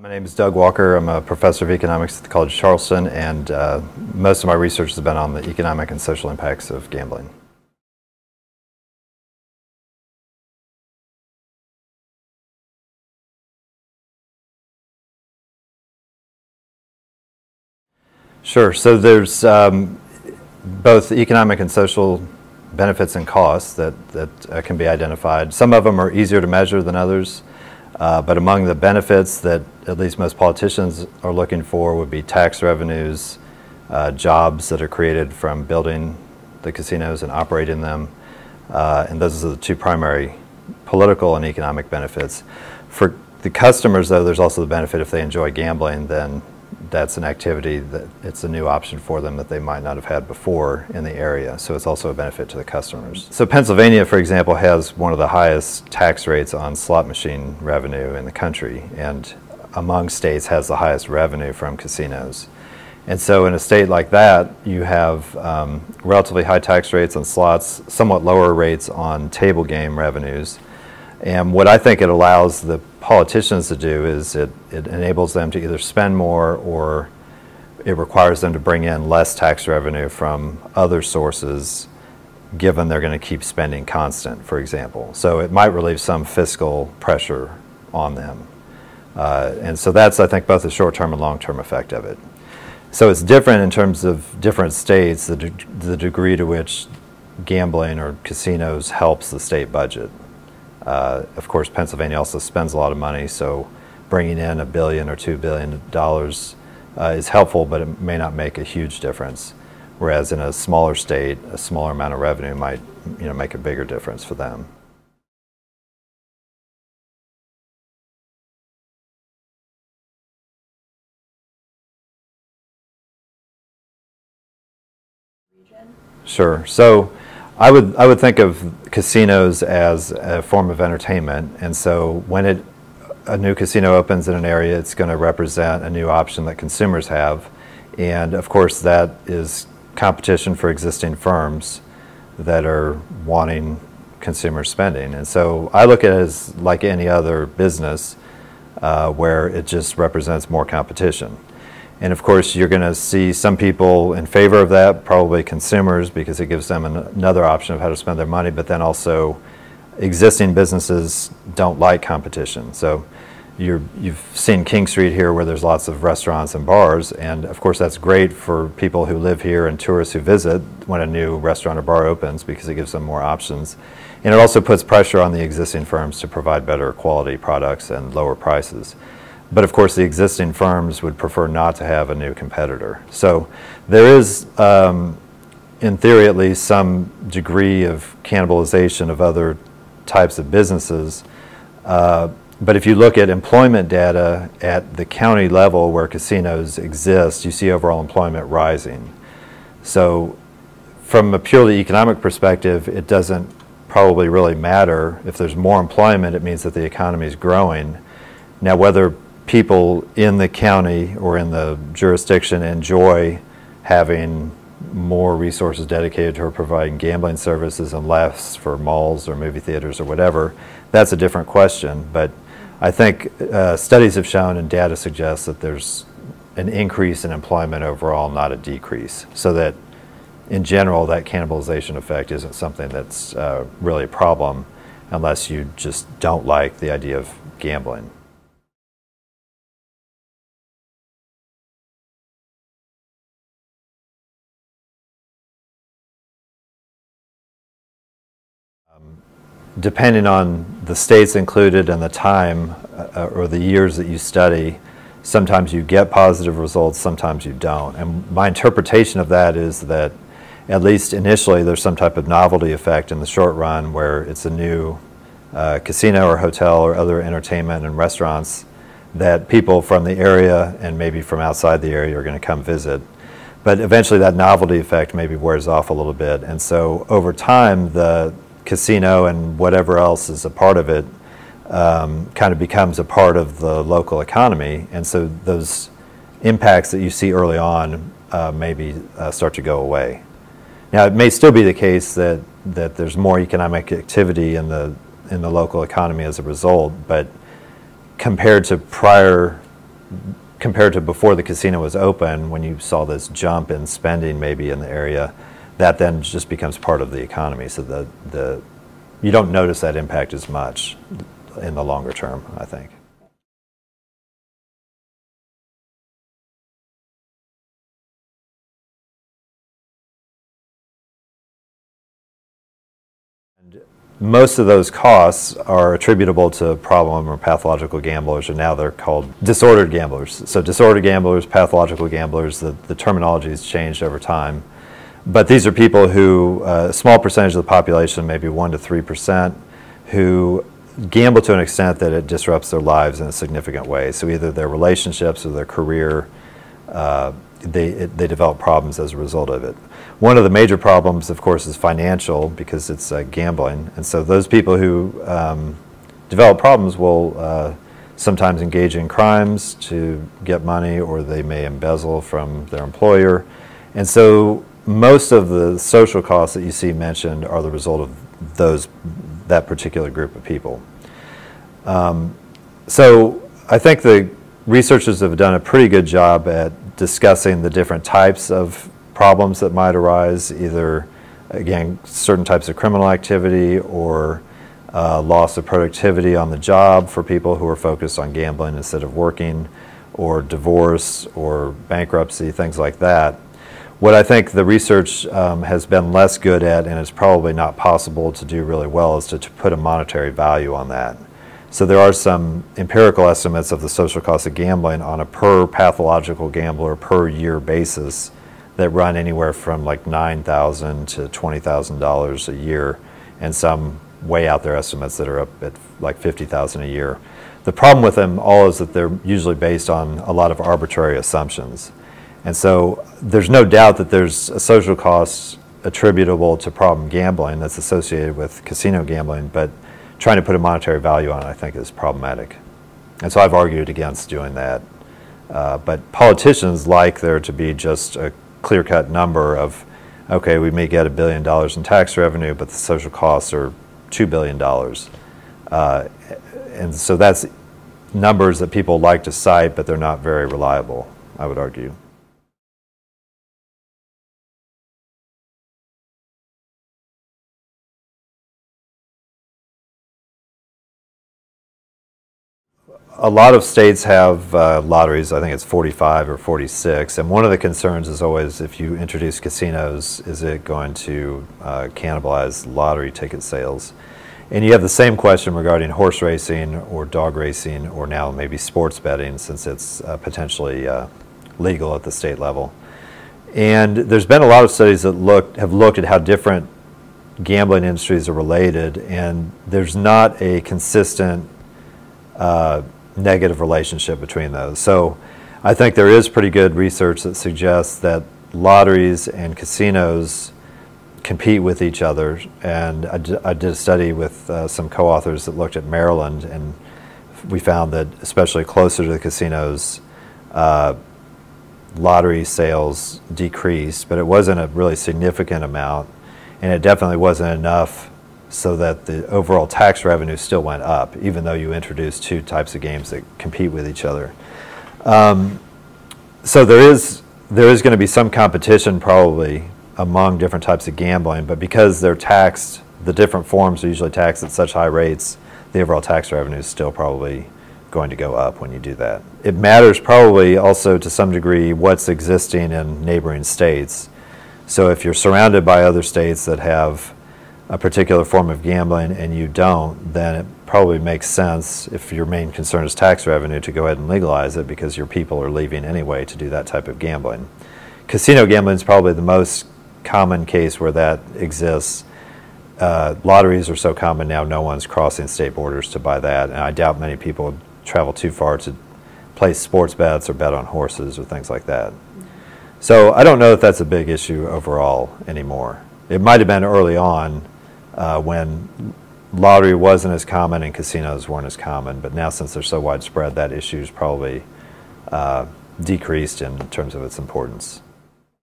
My name is Doug Walker. I'm a professor of economics at the College of Charleston, and most of my research has been on the economic and social impacts of gambling. Sure. So there's both economic and social benefits and costs that can be identified. Some of them are easier to measure than others. But among the benefits that at least most politicians are looking for would be tax revenues, jobs that are created from building the casinos and operating them, and those are the two primary political and economic benefits. For the customers, though, there's also the benefit if they enjoy gambling, then that's an activity that it's a new option for them that they might not have had before in the area. So it's also a benefit to the customers. So Pennsylvania, for example, has one of the highest tax rates on slot machine revenue in the country, and among states has the highest revenue from casinos. And so in a state like that, you have relatively high tax rates on slots, somewhat lower rates on table game revenues. And what I think it allows the politicians to do is it enables them to either spend more, or it requires them to bring in less tax revenue from other sources, given they're going to keep spending constant, for example. So it might relieve some fiscal pressure on them. And so that's, I think, both the short-term and long-term effect of it. So it's different in terms of different states, the degree to which gambling or casinos helps the state budget. Of course, Pennsylvania also spends a lot of money, so bringing in $1 billion or $2 billion is helpful, but it may not make a huge difference. Whereas in a smaller state, a smaller amount of revenue might, make a bigger difference for them. Sure. So I would think of casinos as a form of entertainment, and so when a new casino opens in an area, it's going to represent a new option that consumers have, and of course that is competition for existing firms that are wanting consumer spending. And so I look at it as like any other business where it just represents more competition. And of course, you're going to see some people in favor of that, probably consumers, because it gives them another option of how to spend their money, but then also existing businesses don't like competition. So you've seen King Street here, where there's lots of restaurants and bars, and of course that's great for people who live here and tourists who visit when a new restaurant or bar opens, because it gives them more options. And it also puts pressure on the existing firms to provide better quality products and lower prices. But of course, the existing firms would prefer not to have a new competitor. So there is, in theory at least, some degree of cannibalization of other types of businesses. But if you look at employment data at the county level where casinos exist, you see overall employment rising. So from a purely economic perspective, it doesn't probably really matter. If there's more employment, it means that the economy is growing. Now, whether people in the county or in the jurisdiction enjoy having more resources dedicated to providing gambling services and less for malls or movie theaters or whatever, that's a different question. But I think studies have shown and data suggests that there's an increase in employment overall, not a decrease. So that in general, that cannibalization effect isn't something that's really a problem unless you just don't like the idea of gambling. Depending on the states included and the time or the years that you study, sometimes you get positive results, sometimes you don't. And my interpretation of that is that at least initially there's some type of novelty effect in the short run, where it's a new casino or hotel or other entertainment and restaurants that people from the area and maybe from outside the area are going to come visit. But eventually that novelty effect maybe wears off a little bit, and so over time the casino and whatever else is a part of it kind of becomes a part of the local economy, and so those impacts that you see early on maybe start to go away. Now, it may still be the case that there's more economic activity in the local economy as a result, but compared to prior compared to before the casino was open, when you saw this jump in spending maybe in the area, that then just becomes part of the economy. So you don't notice that impact as much in the longer term, I think. Most of those costs are attributable to problem or pathological gamblers, and now they're called disordered gamblers. So disordered gamblers, pathological gamblers, the terminology has changed over time. But these are people who, a small percentage of the population, maybe 1 to 3%, who gamble to an extent that it disrupts their lives in a significant way. So either their relationships or their career, they develop problems as a result of it. One of the major problems, of course, is financial, because it's gambling. And so those people who develop problems will sometimes engage in crimes to get money, or they may embezzle from their employer. And so most of the social costs that you see mentioned are the result of that particular group of people. So I think the researchers have done a pretty good job at discussing the different types of problems that might arise, either, again, certain types of criminal activity, or loss of productivity on the job for people who are focused on gambling instead of working, or divorce or bankruptcy, things like that. What I think the research has been less good at, and it's probably not possible to do really well, is to put a monetary value on that. So there are some empirical estimates of the social cost of gambling on a per pathological gambler per year basis that run anywhere from like $9,000 to $20,000 a year, and some way out there estimates that are up at like $50,000 a year. The problem with them all is that they're usually based on a lot of arbitrary assumptions. And so there's no doubt that there's a social cost attributable to problem gambling that's associated with casino gambling, but trying to put a monetary value on it, I think, is problematic. And so I've argued against doing that. But politicians like there to be just a clear-cut number of, okay, we may get $1 billion in tax revenue, but the social costs are $2 billion. And so that's numbers that people like to cite, but they're not very reliable, I would argue. A lot of states have lotteries. I think it's 45 or 46, and one of the concerns is always, if you introduce casinos, is it going to cannibalize lottery ticket sales? And you have the same question regarding horse racing or dog racing, or now maybe sports betting, since it's potentially legal at the state level. And there's been a lot of studies that have looked at how different gambling industries are related, and there's not a consistent negative relationship between those. So I think there is pretty good research that suggests that lotteries and casinos compete with each other. And I did a study with some co-authors that looked at Maryland, and we found that especially closer to the casinos, lottery sales decreased, but it wasn't a really significant amount, and it definitely wasn't enough so that the overall tax revenue still went up, even though you introduced two types of games that compete with each other. So there is going to be some competition probably among different types of gambling, but because they're taxed, the different forms are usually taxed at such high rates, the overall tax revenue is still probably going to go up when you do that. It matters probably also to some degree what's existing in neighboring states. So if you're surrounded by other states that have a particular form of gambling and you don't, then it probably makes sense, if your main concern is tax revenue, to go ahead and legalize it, because your people are leaving anyway to do that type of gambling. Casino gambling is probably the most common case where that exists. Lotteries are so common now, no one's crossing state borders to buy that, and I doubt many people travel too far to place sports bets or bet on horses or things like that. So I don't know if that's a big issue overall anymore. It might have been early on, when lottery wasn't as common and casinos weren't as common, but now since they're so widespread, that issue is probably decreased in terms of its importance.